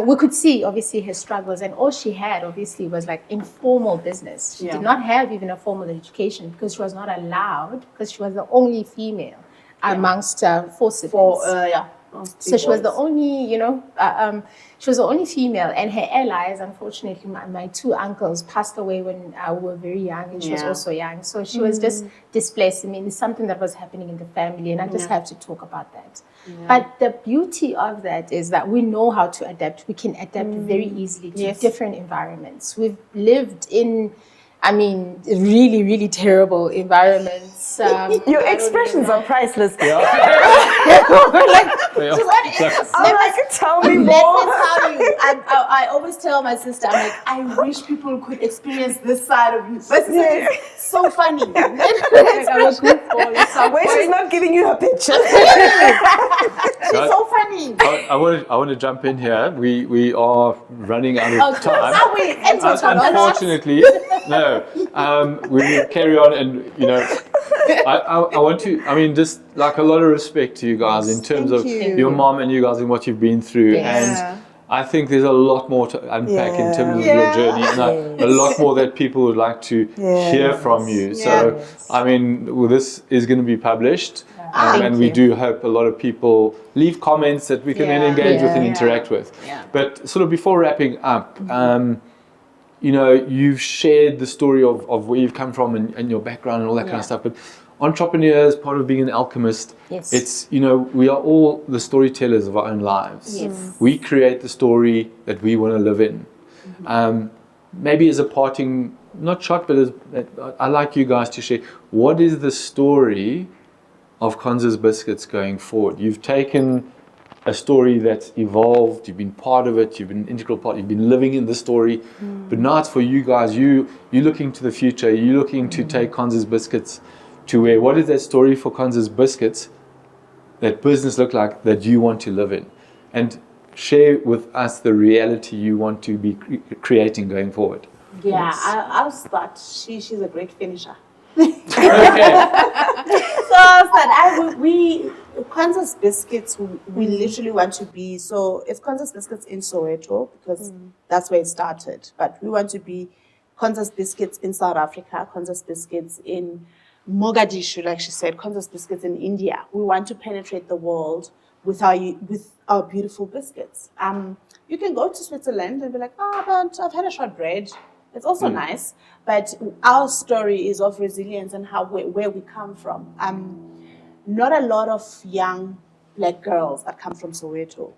we could see, obviously, her struggles. And all she had, obviously, was like informal business. She did not have even a formal education because she was not allowed, because she was the only female amongst 4 siblings. So she was the only, she was the only female, and her allies, unfortunately, my 2 uncles passed away when we were very young, and she was also young. So she was just displaced. I mean, it's something that was happening in the family, and I just have to talk about that. But the beauty of that is that we know how to adapt. We can adapt very easily to different environments. We've lived in, really, really terrible environments. Your expressions are priceless. I'm like, tell me more. Let me tell you, I always tell my sister, I'm like, I wish people could experience this side of you. But it's so funny. When she's not giving you her picture. She's so funny. I want to jump in here. We are running out of time. Are we? Unfortunately, no. We will carry on, and I want to. Just like a lot of respect to you guys in terms of your mom and you guys and what you've been through, and I think there's a lot more to unpack in terms of your journey, and a lot more that people would like to hear from you. So, this is going to be published. And we do hope a lot of people leave comments that we can then engage with and interact with. But sort of before wrapping up, you've shared the story of where you've come from and your background and all that kind of stuff. But entrepreneurs, part of being an alchemist, it's, we are all the storytellers of our own lives. Yes. We create the story that we want to live in. Maybe as a parting, not shot, but I'd like you guys to share, what is the story of Conza's Biscuits going forward? You've taken a story that's evolved, you've been part of it, you've been an integral part, you've been living in the story, but now it's for you guys. You're looking to the future, you're looking to take Conza's Biscuits to where, what is that story for Conza's Biscuits, that business look like, that you want to live in? And share with us the reality you want to be creating going forward. Yeah, I'll start. She's a great finisher. Conza's Biscuits, we literally want to be, so it's Conza's Biscuits in Soweto because that's where it started. But we want to be Conza's Biscuits in South Africa, Conza's Biscuits in Mogadishu, like she said, Conza's Biscuits in India. We want to penetrate the world with our beautiful biscuits. You can go to Switzerland and be like, but I've had a shortbread. It's also nice, but our story is of resilience and where we come from. Not a lot of young Black girls that come from Soweto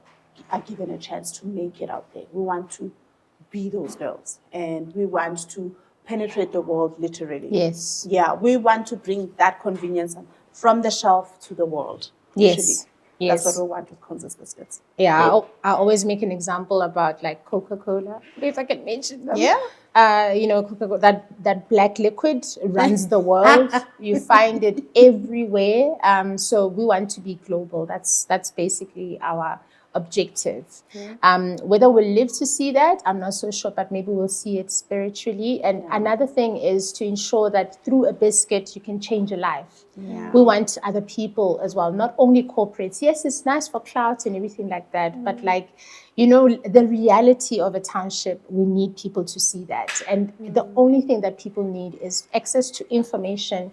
are given a chance to make it out there. We want to be those girls, and we want to penetrate the world literally. Yes. Yeah, we want to bring that convenience from the shelf to the world. Yes. Literally. Yes. That's what we want with Conza's Biscuits. Yeah, I always make an example about like Coca-Cola, if I can mention them. Yeah. Coca-Cola, that black liquid runs the world. You find it everywhere. So we want to be global. That's basically our objective. Whether we'll live to see that, I'm not so sure, but maybe we'll see it spiritually. And another thing is to ensure that through a biscuit, you can change a life. Yeah. We want other people as well, not only corporates. Yes, it's nice for clout and everything like that, but the reality of a township, we need people to see that. And the only thing that people need is access to information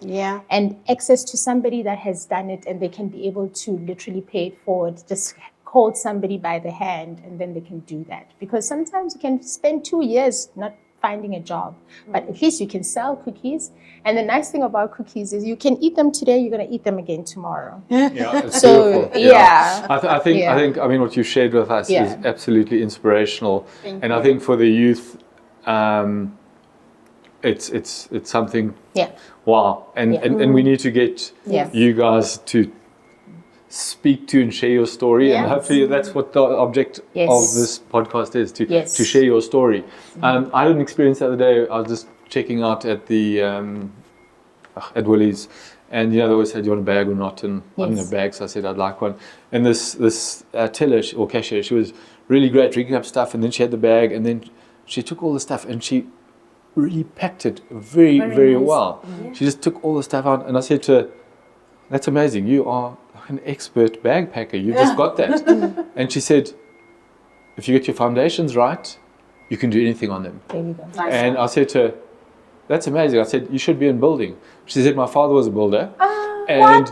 and access to somebody that has done it, and they can be able to literally pay it forward. Just hold somebody by the hand, and then they can do that. Because sometimes you can spend 2 years not finding a job, but at least you can sell cookies. And the nice thing about cookies is you can eat them today, you're going to eat them again tomorrow. Yeah, it's So, beautiful. yeah. I think what you shared with us is absolutely inspirational. And I think for the youth, it's something. Yeah. Wow. And we need to get you guys to speak to and share your story, and Yes. hopefully that's what the object Yes. of this podcast is, to Yes. share your story. I had an experience the other day. I was just checking out at the at Woolies, and they always said, "Do you want a bag or not?" And I didn't have bags, so I said I'd like one. And this teller or cashier, she was really great, drinking up stuff, and then she had the bag, and then she took all the stuff and she really packed it very nice. well. She just took all the stuff out, and I said to her, "That's amazing. You are an expert bag packer. You just got that." And she said, "If you get your foundations right, you can do anything on them." There we go. And I said to her, "That's amazing." I said, "You should be in building." She said, "My father was a builder, and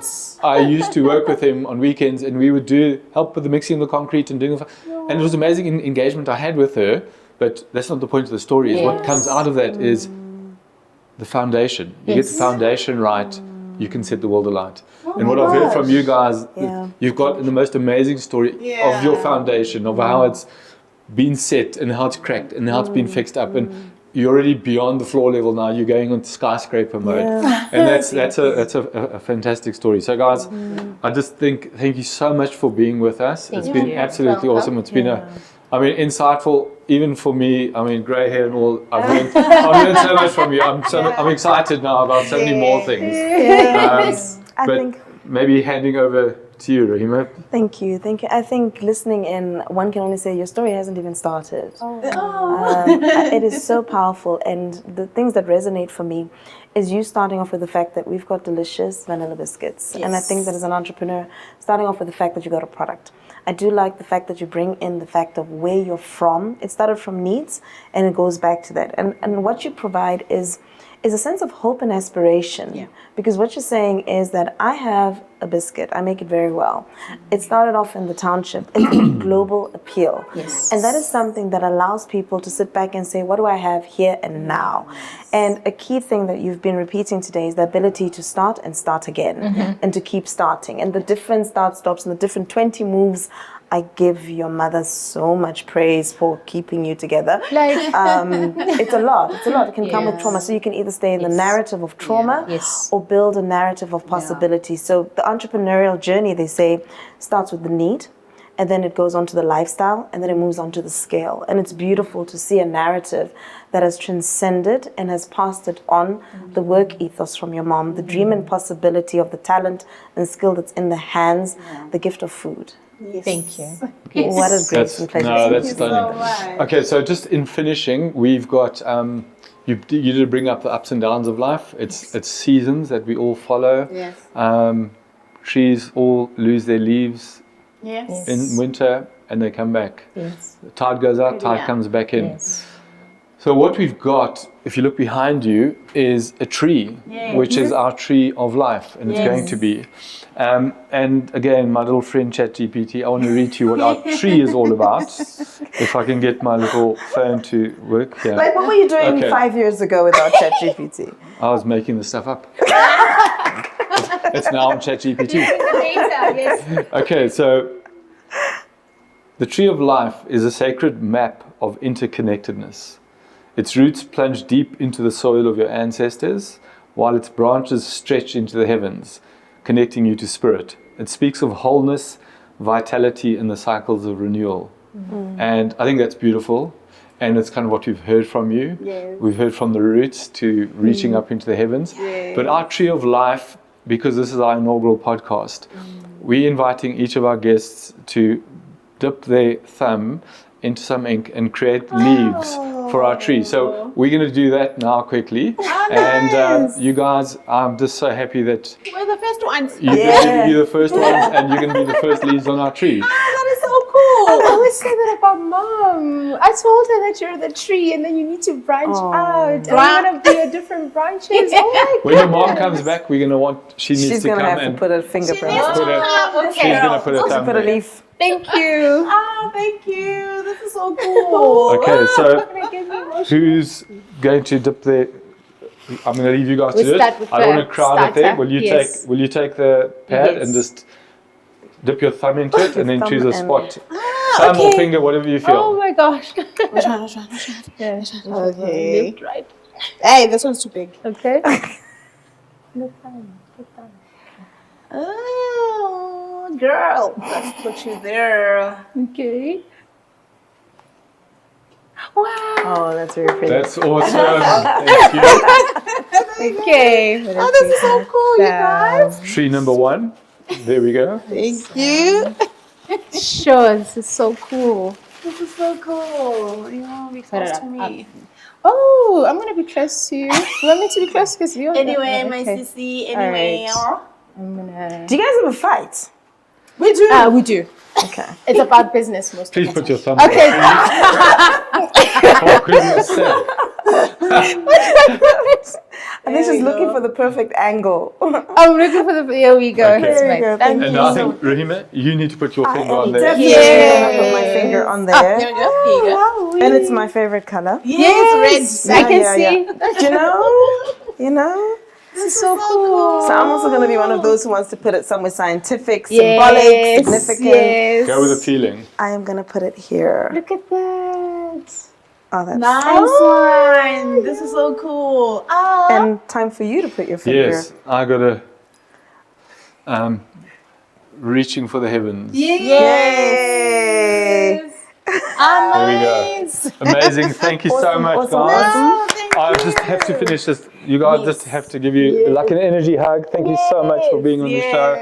I used to work with him on weekends, and we would help with the mixing of the concrete and doing and it was amazing engagement I had with her. But that's not the point of the story. Is what comes out of that is the foundation. You get the foundation right, you can set the world alight. And what I've heard from you guys, you've got the most amazing story of your foundation, of how it's been set and how it's cracked and how it's been fixed up, and you're already beyond the floor level now. You're going into skyscraper mode, and that's a fantastic story. So, guys, I just thank you so much for being with us. It's been absolutely awesome. It's been insightful, even for me. I mean, grey hair and all. I've learned so much from you. I'm excited now about so many more things. I but think. maybe handing over to you, Rehema. Thank you. I think listening in, one can only say your story hasn't even started. It is so powerful, and the things that resonate for me is you starting off with the fact that we've got delicious vanilla biscuits. And I think that as an entrepreneur, starting off with the fact that you got a product. I do like the fact that you bring in the fact of where you're from. It started from needs, and it goes back to that. And what you provide is a sense of hope and aspiration. Yeah. Because what you're saying is that I have a biscuit, I make it very well. It started off in the township. It's a global appeal. Yes. And that is something that allows people to sit back and say, what do I have here and now? And a key thing that you've been repeating today is the ability to start and start again, and to keep starting. And the different start stops and the different 20 moves, I give your mother so much praise for keeping you together. Like, It's a lot. It can come with trauma. So you can either stay in the narrative of trauma or build a narrative of possibility. So the entrepreneurial journey, they say, starts with the need, and then it goes on to the lifestyle, and then it moves on to the scale. And it's beautiful to see a narrative that has transcended and has passed it on, the work ethos from your mom, the dream and possibility of the talent and skill that's in the hands, the gift of food. thank you. What a grace and pleasure. That's stunning. Okay, so just in finishing, we've got you did bring up the ups and downs of life. It's seasons that we all follow. Yes. Trees all lose their leaves Yes. in winter, and they come back. Yes. The tide goes out, tide Yeah. comes back in. Yes. So what we've got, if you look behind you, is a tree, which is our tree of life, and it's going to be. And again, my little friend ChatGPT, I want to read to you what our tree is all about. If I can get my little phone to work here. Like, what were you doing Okay. 5 years ago without ChatGPT? I was making this stuff up. It's now on ChatGPT. Yes. Okay, so the tree of life is a sacred map of interconnectedness. Its roots plunge deep into the soil of your ancestors, while its branches stretch into the heavens, connecting you to spirit. It speaks of wholeness, vitality, and the cycles of renewal. And I think that's beautiful. And it's kind of what we've heard from you. Yes. We've heard from the roots to reaching up into the heavens. But our tree of life, because this is our inaugural podcast, we're inviting each of our guests to dip their thumb into some ink and create leaves for our tree. So we're going to do that now quickly. And you guys, I'm just so happy that We're the first ones. you're going to be the first ones, and you're going to be the first leaves on our tree. That is so cool. I always say that about mom. I told her that you're the tree and then you need to branch out. And you're going to be a different branches. Oh my When your mom comes back, we're going to she needs She's to going to come have to and put a fingerprint. put a, she's going to put a thumb Put a there. leaf. Thank you. Oh, thank you. This is so cool. Okay, so Gonna get me emotional. who's going to dip their? I'm going to leave you guys We'll to do start it. with I don't the want to crowd it there. starter. Will you Yes. take the pad Yes. and just dip your thumb into it, and then Thumb choose a and- spot, thumb or finger, whatever you feel. Oh my gosh. Which one? Yeah. Okay. Left, right. Hey, this one's too big. Okay. Look down. Look down. Oh, girl. Let's put you there. Okay. Wow. Oh, that's very pretty. That's awesome. Thank you. Okay. Oh, this is so cool, you guys. Tree number 1. There we go. Thank you. Sure, this is so cool. This is so cool. You want to be close to me? Oh, I'm gonna be close to you. You want me to be close because you? Anyway, my Okay. sissy. Anyway. All I'm gonna. Do you guys have a fight? We do. We do. Okay. It's about business most Please of the put your thumb Okay. For goodness sake. I think she's looking for the perfect angle. I'm looking for the. Here we go. Okay. That's There we right. go. Thank And you. now I think, Rehema, you need to put your finger on there. Definitely Yes. gonna put my finger on Here there. we go. Here you go. And it's my favorite color. Yes, I can see. Do you know? You know? This is so cool. So I'm also going to be one of those who wants to put it somewhere scientific, symbolic, Yes, significant. yes. Go with the feeling. I am going to put it here. Look at that. Oh, that's Nice one. This is so cool. And time for you to put your finger. Yes, I got to reaching for the heavens. Yay! There we go. Amazing. Thank you so much, awesome, guys. awesome. I just have to finish this. You guys just have to give you like an energy hug. Thank you so much for being on the show.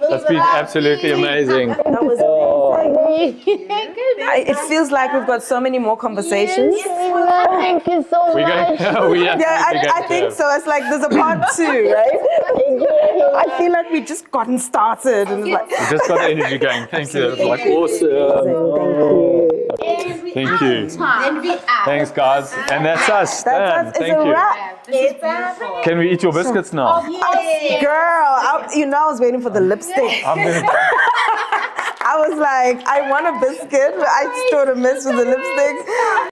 That's been absolutely amazing. That was amazing. It feels like we've got so many more conversations. Thank you so We're going. We Yeah, I think so. It's like there's a part 2, right? I feel like we just gotten started. And it's like, We just got the energy going. Thank you. It's like awesome. Thank you. Thanks, guys. And that's us. that's Done. us. It's Thank a you. wrap. Can we eat your biscuits now? Girl, I was waiting for the lipstick. I'm gonna. I was like, I want a biscuit, but I just thought a miss with the lipstick.